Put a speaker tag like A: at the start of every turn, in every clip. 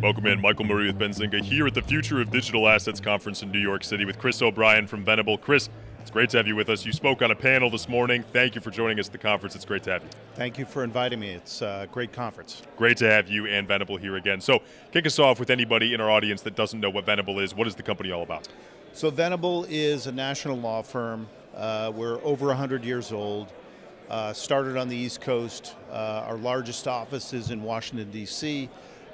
A: Welcome in. Michael Murray with Benzinga here at the Future of Digital Assets Conference in New York City with Chris O'Brien from Venable. Chris, it's great to have you with us. You spoke on a panel this morning. Thank you for joining us at the conference. It's great to have you.
B: Thank you for inviting me. It's a great conference.
A: Great to have you and Venable here again. So kick us off with anybody in our audience that doesn't know what Venable is. What is the company all about?
B: So Venable is a national law firm. We're over 100 years old. Started on the East Coast. Our largest office is in Washington, D.C.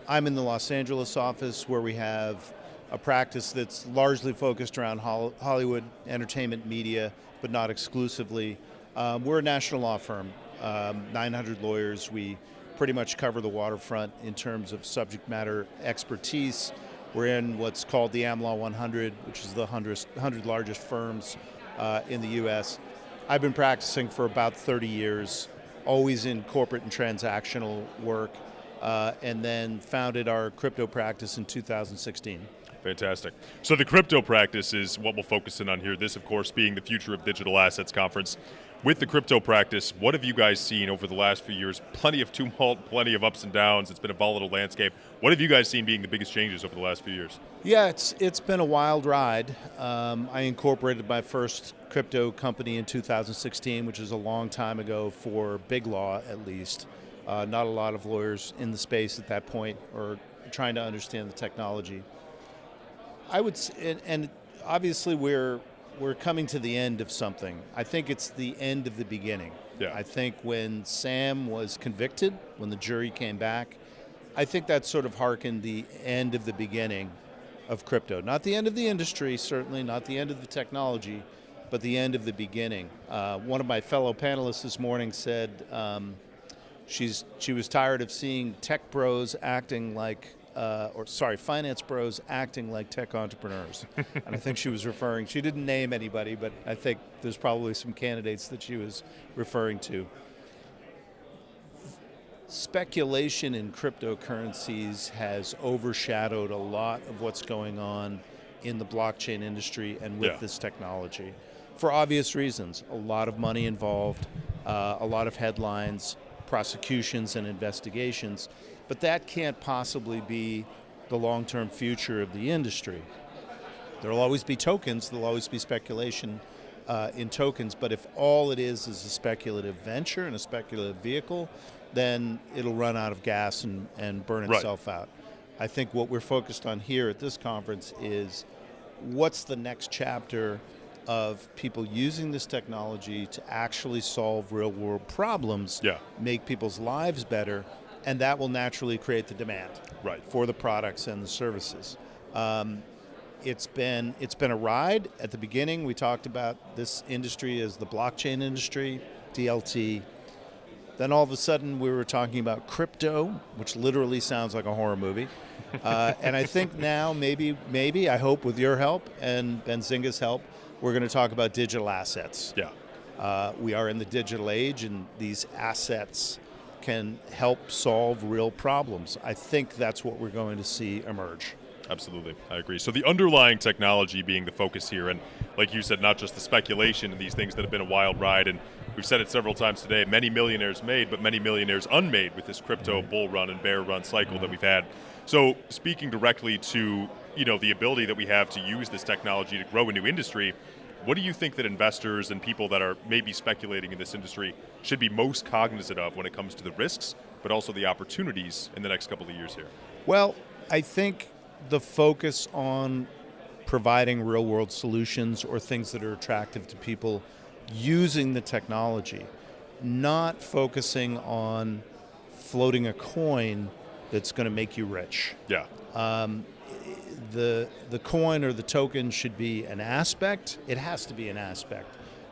B: I'm in the Los Angeles office where we have a practice that's largely focused around Hollywood, entertainment, media, but not exclusively. We're a national law firm, 900 lawyers. We pretty much cover the waterfront in terms of subject matter expertise. We're in what's called the AmLaw 100, which is the 100 largest firms in the U.S. I've been practicing for about 30 years, always in corporate and transactional work. And then founded our crypto practice in 2016.
A: Fantastic. So the crypto practice is what we'll focus in on here. This, of course, being the Future of Digital Assets Conference. With the crypto practice, what have you guys seen over the last few years? Plenty of tumult, plenty of ups and downs. It's been a volatile landscape. What have you guys seen being the biggest changes over the last few years?
B: Yeah, it's been a wild ride. I incorporated my first crypto company in 2016, which is a long time ago for big law, at least. Not a lot of lawyers in the space at that point or trying to understand the technology. I would, and obviously we're coming to the end of something. I think it's the end of the beginning.
A: Yeah.
B: I think when Sam was convicted, when the jury came back, I think that sort of harkened the end of the beginning of crypto. Not the end of the industry, certainly, not the end of the technology, but the end of the beginning. One of my fellow panelists this morning said, she was tired of seeing tech bros acting like, finance bros acting like tech entrepreneurs. And I think she didn't name anybody, but I think there's probably some candidates that she was referring to. Speculation in cryptocurrencies has overshadowed a lot of what's going on in the blockchain industry and with this technology. For obvious reasons, a lot of money involved, a lot of headlines, prosecutions and investigations, but that can't possibly be the long-term future of the industry. There will always be tokens, there will always be speculation in tokens, but if all it is a speculative venture and a speculative vehicle, then it'll run out of gas and burn itself out. I think what we're focused on here at this conference is what's the next chapter of people using this technology to actually solve real-world problems, make people's lives better, and that will naturally create the demand for the products and the services. It's been a ride. At the beginning, we talked about this industry as the blockchain industry, DLT. Then all of a sudden, we were talking about crypto, which literally sounds like a horror movie. And I think now, maybe, I hope with your help and Benzinga's help, we're going to talk about digital assets. We are in the digital age, and these assets can help solve real problems. I think that's what we're going to see emerge.
A: Absolutely, I agree. So the underlying technology being the focus here, and like you said, not just the speculation and these things that have been a wild ride, and we've said it several times today, many millionaires made, but many millionaires unmade with this crypto bull run and bear run cycle that we've had. So speaking directly to the ability that we have to use this technology to grow a new industry, what do you think that investors and people that are maybe speculating in this industry should be most cognizant of when it comes to the risks, but also the opportunities in the next couple of years here?
B: Well, I think the focus on providing real-world solutions or things that are attractive to people using the technology, not focusing on floating a coin that's going to make you rich. The coin or the token should be an aspect. It has to be an aspect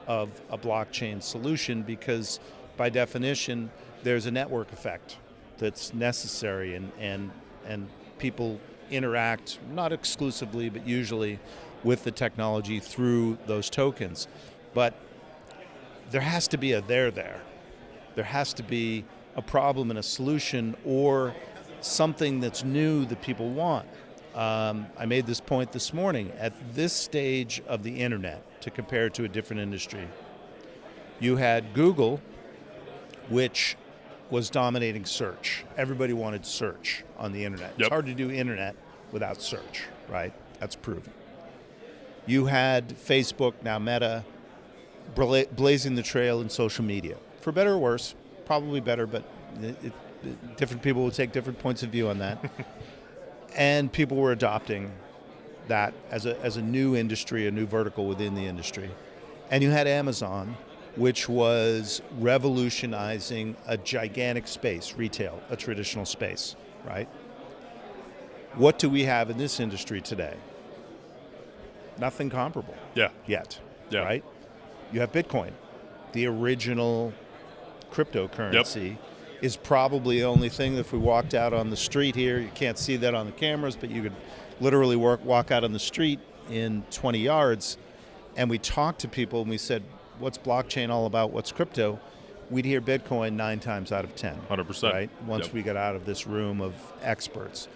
B: of a blockchain solution because by definition there's a network effect that's necessary and people interact not exclusively but usually with the technology through those tokens. But there has to be a there. There has to be a problem and a solution or something that's new that people want. I made this point this morning. At this stage of the internet, to compare it to a different industry, you had Google, which was dominating search. Everybody wanted search on the internet. It's hard to do internet without search, right? That's proven. You had Facebook, now Meta, blazing the trail in social media. For better or worse, probably better, but different people will take different points of view on that. And people were adopting that as a new industry, a new vertical within the industry. And you had Amazon, which was revolutionizing a gigantic space, retail, a traditional space, right? What do we have in this industry today? Nothing comparable yet, right? You have Bitcoin, the original cryptocurrency, is probably the only thing that if we walked out on the street here, you can't see that on the cameras, but you could literally walk out on the street in 20 yards, and we talked to people and we said, what's blockchain all about? What's crypto? We'd hear Bitcoin 9 times out of 10.
A: 100%.
B: Right? Once we got out of this room of experts.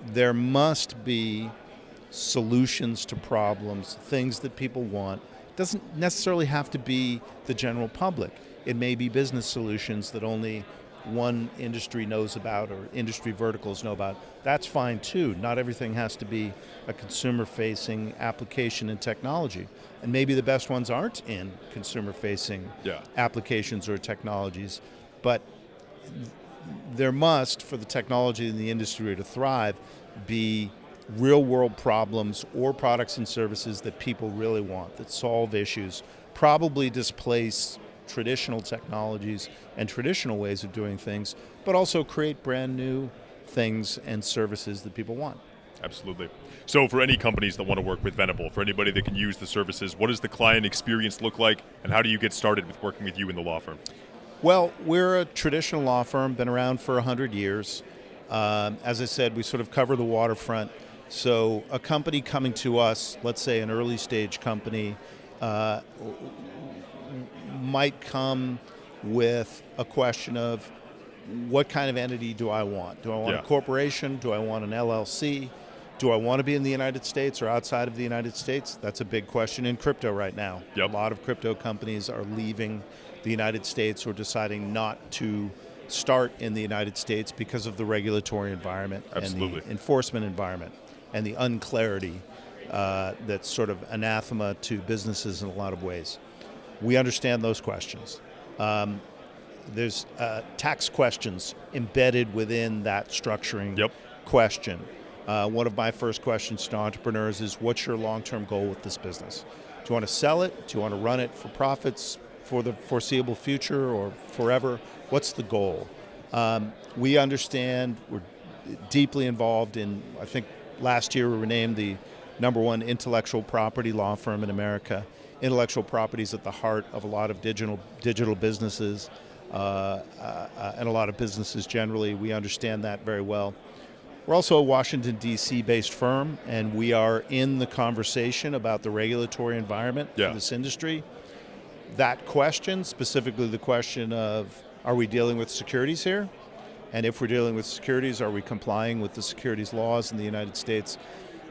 B: There must be solutions to problems, things that people want. It doesn't necessarily have to be the general public. It may be business solutions that only one industry knows about or industry verticals know about. That's fine too. Not everything has to be a consumer-facing application and technology. And maybe the best ones aren't in consumer-facing applications or technologies. But there must, for the technology in the industry to thrive, be real-world problems or products and services that people really want, that solve issues, probably displace traditional technologies and traditional ways of doing things, but also create brand new things and services that people want.
A: Absolutely. So for any companies that want to work with Venable, for anybody that can use the services, what does the client experience look like, and how do you get started with working with you in the law firm?
B: Well, we're a traditional law firm, been around for 100 years. As I said, we sort of cover the waterfront. So a company coming to us, let's say an early stage company, might come with a question of what kind of entity do I want? Do I want a corporation? Do I want an LLC? Do I want to be in the United States or outside of the United States? That's a big question in crypto right now. A lot of crypto companies are leaving the United States or deciding not to start in the United States because of the regulatory environment and the enforcement environment and the unclarity that's sort of anathema to businesses in a lot of ways. We understand those questions. There's tax questions embedded within that structuring question. One of my first questions to entrepreneurs is, what's your long-term goal with this business? Do you want to sell it? Do you want to run it for profits for the foreseeable future or forever? What's the goal? We understand, we're deeply involved in, I think last year we were named the #1 intellectual property law firm in America. Intellectual property is at the heart of a lot of digital businesses and a lot of businesses generally. We understand that very well. We're also a Washington, D.C. based firm, and we are in the conversation about the regulatory environment for this industry. That question, specifically the question of, are we dealing with securities here? And if we're dealing with securities, are we complying with the securities laws in the United States?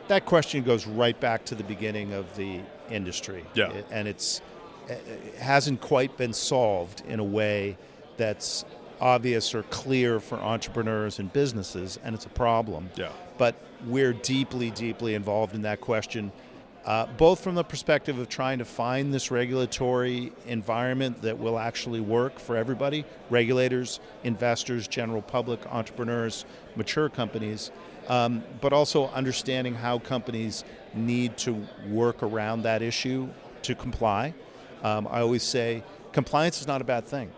B: That question goes right back to the beginning of the industry. And it hasn't quite been solved in a way that's obvious or clear for entrepreneurs and businesses, and it's a problem. But we're deeply, deeply involved in that question, both from the perspective of trying to find this regulatory environment that will actually work for everybody, regulators, investors, general public, entrepreneurs, mature companies, but also understanding how companies need to work around that issue to comply. I always say compliance is not a bad thing.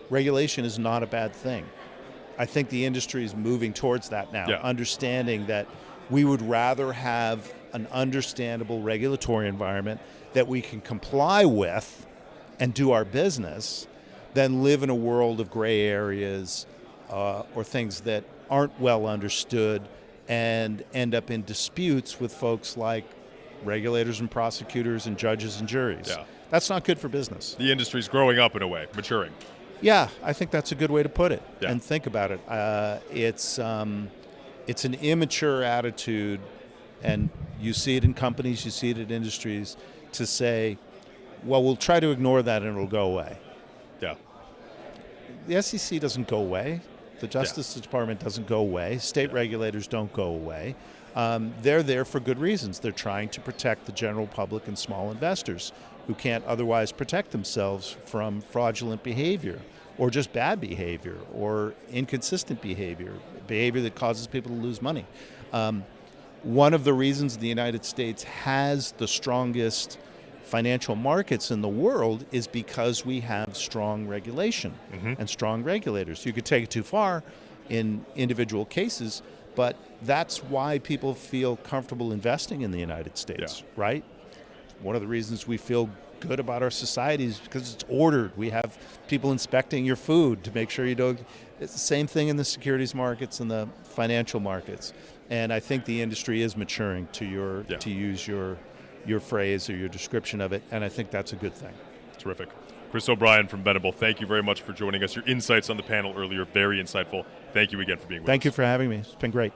B: Regulation is not a bad thing. I think the industry is moving towards that now, understanding that we would rather have an understandable regulatory environment that we can comply with and do our business than live in a world of gray areas or things that aren't well understood and end up in disputes with folks like regulators and prosecutors and judges and juries. That's not good for business.
A: The industry's growing up in a way, maturing.
B: Yeah, I think that's a good way to put it. And think about it. It's an immature attitude, and you see it in companies, you see it in industries, to say, well, we'll try to ignore that and it'll go away. the SEC doesn't go away. The Justice Department doesn't go away. State regulators don't go away. They're there for good reasons. They're trying to protect the general public and small investors who can't otherwise protect themselves from fraudulent behavior or just bad behavior or inconsistent behavior that causes people to lose money. One of the reasons the United States has the strongest financial markets in the world is because we have strong regulation and strong regulators. You could take it too far in individual cases, but that's why people feel comfortable investing in the United States, right? One of the reasons we feel good about our society is because it's ordered. We have people inspecting your food to make sure you don't. It's the same thing in the securities markets and the financial markets. And I think the industry is maturing, to use your phrase or your description of it, and I think that's a good thing.
A: Terrific. Chris O'Brien from Venable, thank you very much for joining us. Your insights on the panel earlier, very insightful. Thank you again for being with us.
B: Thank you for having me. It's been great.